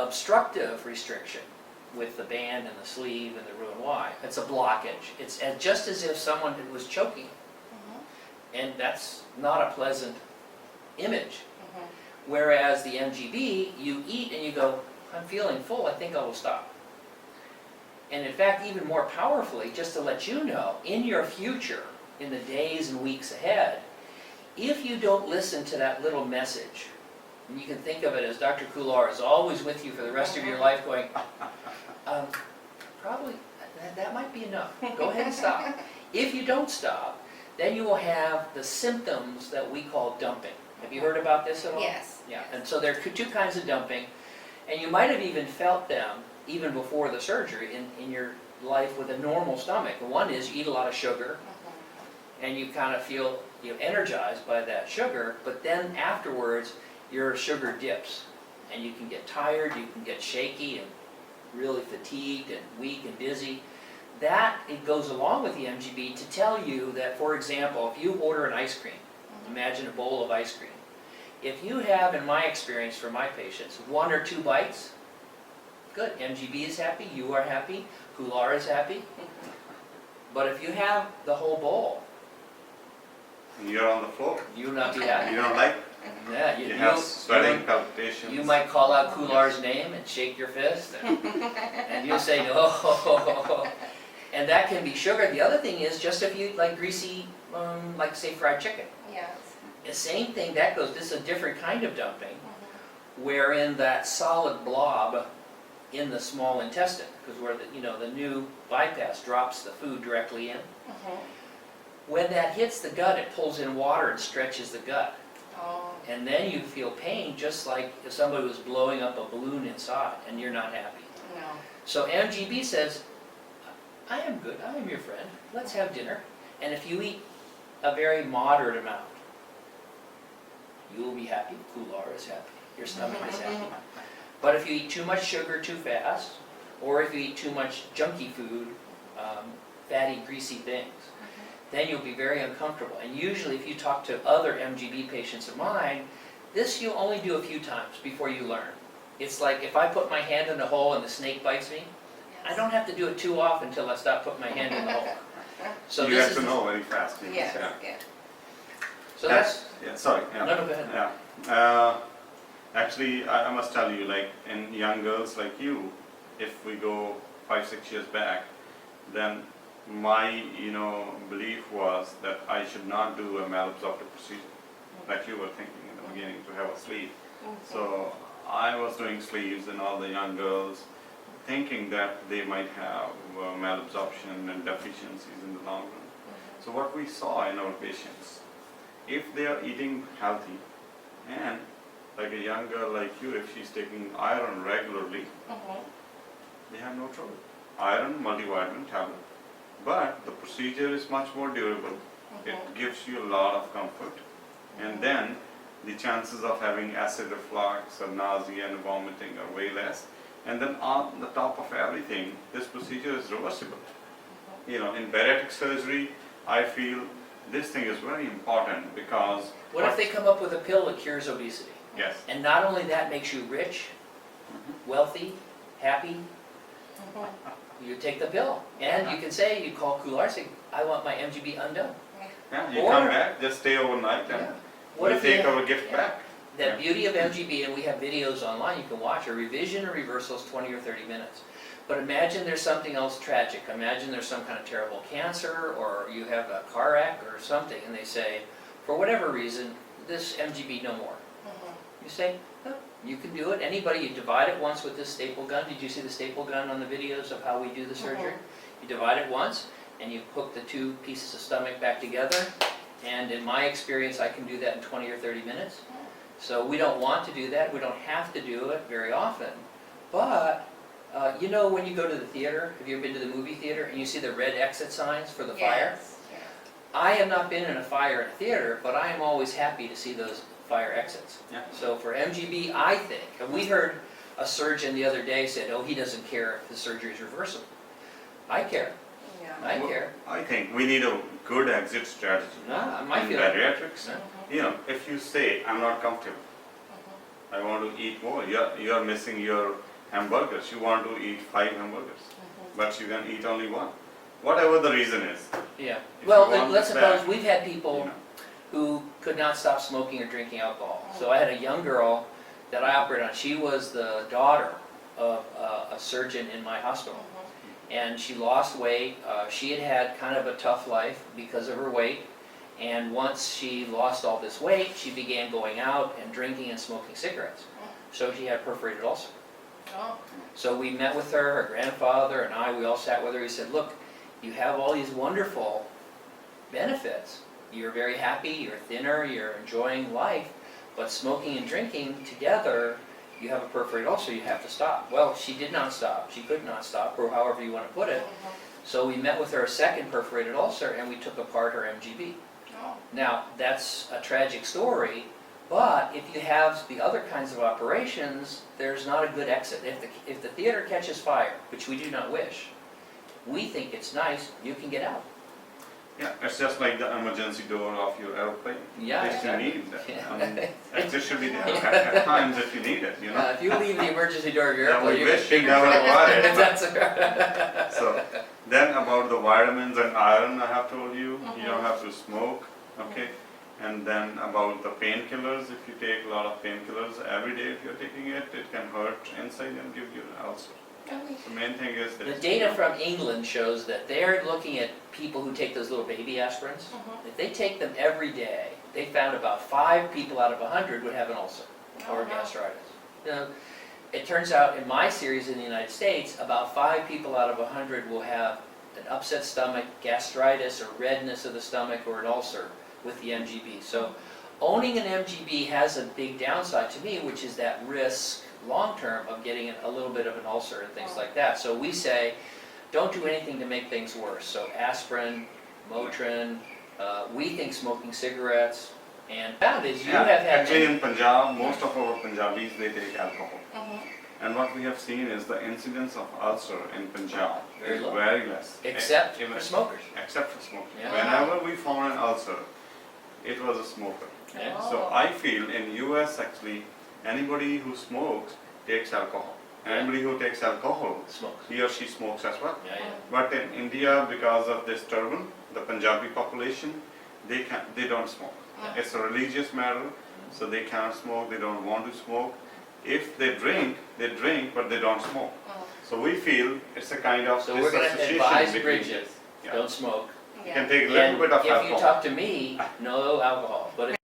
obstructive restriction with the band and the sleeve and the Roux-en-Y. It's a blockage. It's just as if someone was choking. And that's not a pleasant image. Whereas the MGB, you eat and you go, I'm feeling full, I think I will stop. And in fact, even more powerfully, just to let you know, in your future, in the days and weeks ahead, if you don't listen to that little message, and you can think of it as Dr. Kular is always with you for the rest of your life going, probably, that might be enough. Go ahead and stop. If you don't stop, then you will have the symptoms that we call dumping. Have you heard about this at all? Yes. Yeah, and so there are two kinds of dumping, and you might have even felt them even before the surgery in your life with a normal stomach. One is you eat a lot of sugar, and you kind of feel energized by that sugar, but then afterwards your sugar dips, and you can get tired, you can get shaky and really fatigued and weak and dizzy. That, it goes along with the MGB to tell you that, for example, if you order an ice cream, imagine a bowl of ice cream. If you have, in my experience for my patients, 1 or 2 bites, good, MGB is happy, you are happy, Kular is happy. But if you have the whole bowl, you're on the floor. you will not be happy. You don't like? Yeah, You have sweating, palpitations. You might call out Kular's name and shake your fist, and you'll say, no. And that can be sugar. The other thing is, just if you eat like greasy, like say fried chicken. Yes. The same thing, that goes, this is a different kind of dumping, wherein that solid blob in the small intestine, because where the new bypass drops the food directly in. When that hits the gut, it pulls in water and stretches the gut. Oh. And then you feel pain just like if somebody was blowing up a balloon inside and you're not happy. No. So MGB says, I am good, I am your friend, let's have dinner. And if you eat a very moderate amount, you will be happy, Kular is happy, your stomach is happy. But if you eat too much sugar too fast, or if you eat too much junky food, fatty, greasy things, then you'll be very uncomfortable. And usually if you talk to other MGB patients of mine, this you'll only do a few times before you learn. It's like if I put my hand in the hole and the snake bites me, I don't have to do it too often until I stop putting my hand in the hole. So you this have to know very fast. Yes. Yeah. So that's, Yeah, sorry. Yeah. no, go ahead. Yeah. Actually, I must tell you, like in young girls like you, if we go 5-6 years back, then my belief was that I should not do a malabsorptive procedure, like you were thinking in the beginning, to have a sleeve. So I was doing sleeves and all the young girls, thinking that they might have malabsorption and deficiencies in the long run. So what we saw in our patients, if they are eating healthy, and like a young girl like you, if she's taking iron regularly, they have no trouble. Iron, multivitamin tablet. But the procedure is much more durable. It gives you a lot of comfort. And then the chances of having acid reflux or nausea and vomiting are way less. And then on the top of everything, this procedure is reversible. In bariatric surgery, I feel this thing is very important because... What if they come up with a pill that cures obesity? Yes. And not only that makes you rich, wealthy, happy, you take the pill. And you can say, you call Kular, say, I want my MGB undone. Yeah, you come back, just stay overnight and What we if take you- our gift back. That beauty of MGB, and we have videos online you can watch, a revision or reversal is 20 or 30 minutes. But imagine there's something else tragic. Imagine there's some kind of terrible cancer, or you have a car wreck or something, and they say, for whatever reason, this MGB no more. You say, oh, you can do it. Anybody, you divide it once with this staple gun. Did you see the staple gun on the videos of how we do the surgery? You divide it once, and you hook the 2 pieces of stomach back together. And in my experience, I can do that in 20 or 30 minutes. So we don't want to do that. We don't have to do it very often. But, when you go to the theater, have you ever been to the movie theater, and you see the red exit signs for the fire? Yes. I have not been in a fire in a theater, but I am always happy to see those fire exits. Yeah. So for MGB, I think, and we heard a surgeon the other day said, oh, he doesn't care if the surgery is reversible. I care. I care. I think we need a good exit strategy. My in feeling. bariatrics. If you say, I'm not comfortable, I want to eat more, you're missing your hamburgers. You want to eat 5 hamburgers, but you can eat only 1. Whatever the reason is. Yeah. If Well, you want let's it suppose back, we've had people you know. who could not stop smoking or drinking alcohol. So I had a young girl that I operated on. She was the daughter of a surgeon in my hospital. And she lost weight. She had had kind of a tough life because of her weight. And once she lost all this weight, she began going out and drinking and smoking cigarettes. So she had perforated ulcer. Oh. So we met with her, her grandfather and I, we all sat with her. He said, look, you have all these wonderful benefits. You're very happy, you're thinner, you're enjoying life, but smoking and drinking together, you have a perforated ulcer, you have to stop. Well, she did not stop. She could not stop, or however you want to put it. So we met with her a second perforated ulcer and we took apart her MGB. Oh. Now, that's a tragic story, but if you have the other kinds of operations, there's not a good exit. If the theater catches fire, which we do not wish, we think it's nice, you can get out. Yeah, it's just like the emergency door of your airplane. Yeah, If exactly. you need that. Yeah. Exit should be there at times if you need it, you know. If you leave the emergency door of your Yeah, airplane, we you wish get we never acquired it. That's right. So, then about the vitamins and iron I have told you, you don't have to smoke, okay? And then about the painkillers, if you take a lot of painkillers every day if you're taking it, it can hurt inside and give you an ulcer. The main thing is that The data from England shows that they're looking at people who take those little baby aspirins. If they take them every day, they found about 5 people out of 100 would have an ulcer or gastritis. You know, it turns out in my series in the United States, about 5 people out of 100 will have an upset stomach, gastritis, or redness of the stomach, or an ulcer with the MGB. So owning an MGB has a big downside to me, which is that risk long-term of getting a little bit of an ulcer and things like that. So we say, don't do anything to make things worse. So aspirin, Motrin, we think smoking cigarettes, and found is you have had actually in Punjab, most of our Punjabis, they take alcohol. Mhm. And what we have seen is the incidence of ulcer in Punjab Very is low. very less. except Even- for smokers. Except for smoking. Yeah. Whenever we found an ulcer, it was a smoker. Yeah. So I feel in US actually, anybody who smokes takes alcohol. Anybody who takes alcohol, Smokes. he or she smokes as well. Yeah, yeah. But in India, because of this turban, the Punjabi population, they don't smoke. It's a religious matter, so they can't smoke, they don't want to smoke. If they drink, but they don't smoke. So we feel it's a kind of So we're going to disassociation advise between Bridget, this. Yeah. don't smoke. You can take a little And bit of if you alcohol. talk to me, no alcohol. But if